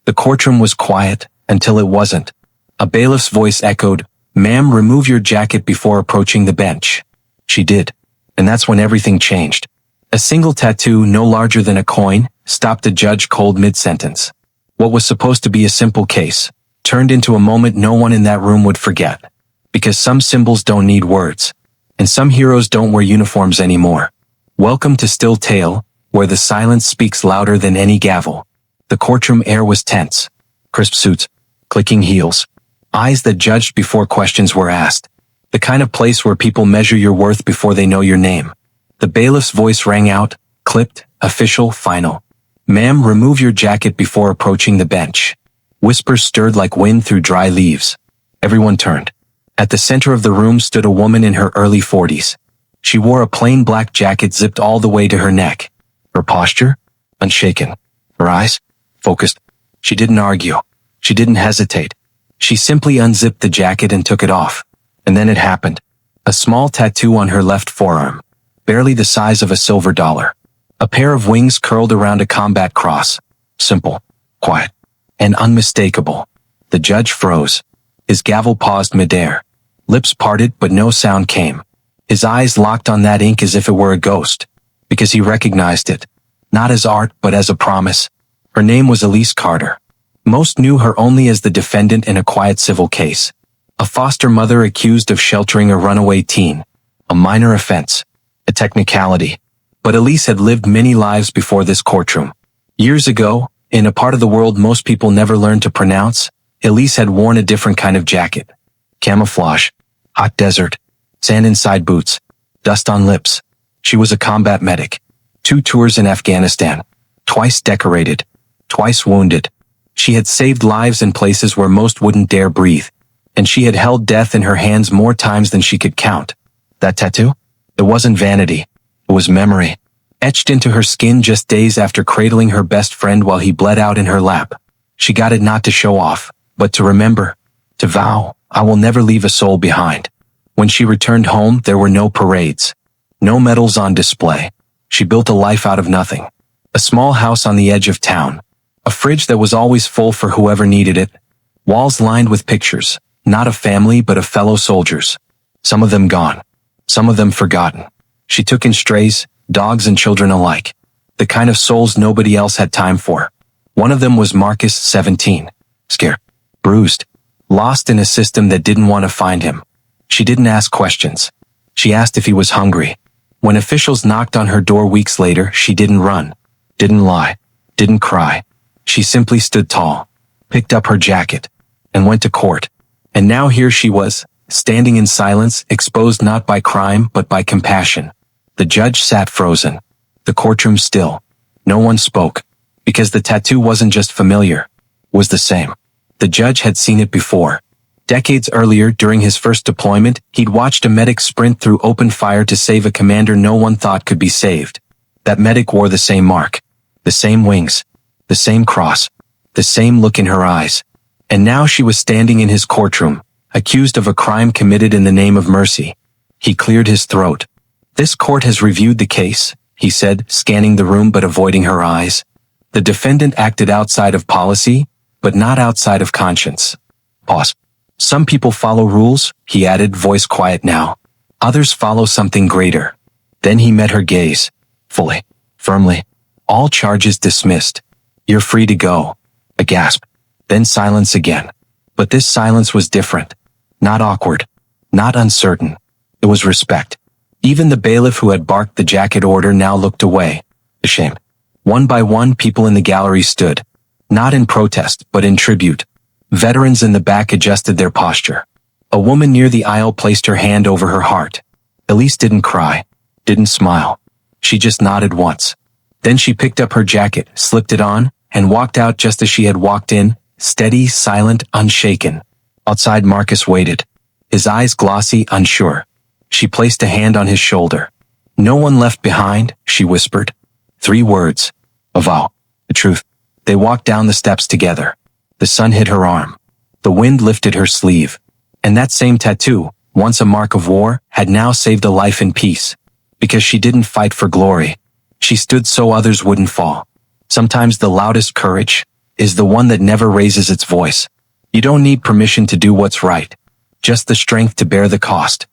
The courtroom was quiet until it wasn't. A bailiff's voice echoed, "Ma'am, remove your jacket before approaching the bench." She did. And that's when everything changed. A single tattoo, no larger than a coin, stopped the judge cold mid-sentence. What was supposed to be a simple case turned into a moment no one in that room would forget. Because some symbols don't need words. And some heroes don't wear uniforms anymore. Welcome to Still Tale, where the silence speaks louder than any gavel. The courtroom air was tense. Crisp suits, clicking heels, eyes that judged before questions were asked. The kind of place where people measure your worth before they know your name. The bailiff's voice rang out, clipped, official, final. "Ma'am, remove your jacket before approaching the bench." Whispers stirred like wind through dry leaves. Everyone turned. At the center of the room stood a woman in her early 40s. She wore a plain black jacket zipped all the way to her neck. Her posture? Unshaken. Her eyes? Focused. She didn't argue. She didn't hesitate. She simply unzipped the jacket and took it off. And then it happened. A small tattoo on her left forearm. Barely the size of a silver dollar. A pair of wings curled around a combat cross. Simple, quiet, and unmistakable. The judge froze. His gavel paused midair. Lips parted, but no sound came. His eyes locked on that ink as if it were a ghost. Because he recognized it. Not as art, but as a promise. Her name was Elise Carter. Most knew her only as the defendant in a quiet civil case. A foster mother accused of sheltering a runaway teen. A minor offense. A technicality. But Elise had lived many lives before this courtroom. Years ago, in a part of the world most people never learned to pronounce, Elise had worn a different kind of jacket. Camouflage. Hot desert. Sand inside boots. Dust on lips. She was a combat medic. 2 tours in Afghanistan. Twice decorated. Twice wounded. She had saved lives in places where most wouldn't dare breathe. And she had held death in her hands more times than she could count. That tattoo? It wasn't vanity. It was memory. Etched into her skin just days after cradling her best friend while he bled out in her lap. She got it not to show off, but to remember. To vow, "I will never leave a soul behind." When she returned home, there were no parades. No medals on display. She built a life out of nothing. A small house on the edge of town. A fridge that was always full for whoever needed it. Walls lined with pictures. Not of family, but of fellow soldiers. Some of them gone. Some of them forgotten. She took in strays, dogs and children alike. The kind of souls nobody else had time for. One of them was Marcus, 17. Scared. Bruised. Lost in a system that didn't want to find him. She didn't ask questions. She asked if he was hungry. When officials knocked on her door weeks later, she didn't run. Didn't lie. Didn't cry. She simply stood tall. Picked up her jacket. And went to court. And now here she was, standing in silence, exposed not by crime but by compassion. The judge sat frozen. The courtroom still. No one spoke. Because the tattoo wasn't just familiar. It was the same. The judge had seen it before. Decades earlier, during his first deployment, he'd watched a medic sprint through open fire to save a commander no one thought could be saved. That medic wore the same mark. The same wings. The same cross. The same look in her eyes. And now she was standing in his courtroom, accused of a crime committed in the name of mercy. He cleared his throat. "This court has reviewed the case," he said, scanning the room but avoiding her eyes. "The defendant acted outside of policy, but not outside of conscience." Pause. "Some people follow rules," he added, voice quiet now. "Others follow something greater." Then he met her gaze. Fully. Firmly. "All charges dismissed. You're free to go." A gasp. Then silence again. But this silence was different. Not awkward. Not uncertain. It was respect. Even the bailiff who had barked the jacket order now looked away. Ashamed. One by one, people in the gallery stood. Not in protest, but in tribute. Veterans in the back adjusted their posture. A woman near the aisle placed her hand over her heart. Elise didn't cry. Didn't smile. She just nodded once. Then she picked up her jacket, slipped it on, and walked out just as she had walked in. Steady, silent, unshaken. Outside, Marcus waited. His eyes glossy, unsure. She placed a hand on his shoulder. "No one left behind," she whispered. 3 words. A vow. The truth. They walked down the steps together. The sun hit her arm. The wind lifted her sleeve. And that same tattoo, once a mark of war, had now saved a life in peace. Because she didn't fight for glory. She stood so others wouldn't fall. Sometimes the loudest courage, is the one that never raises its voice. You don't need permission to do what's right. Just the strength to bear the cost.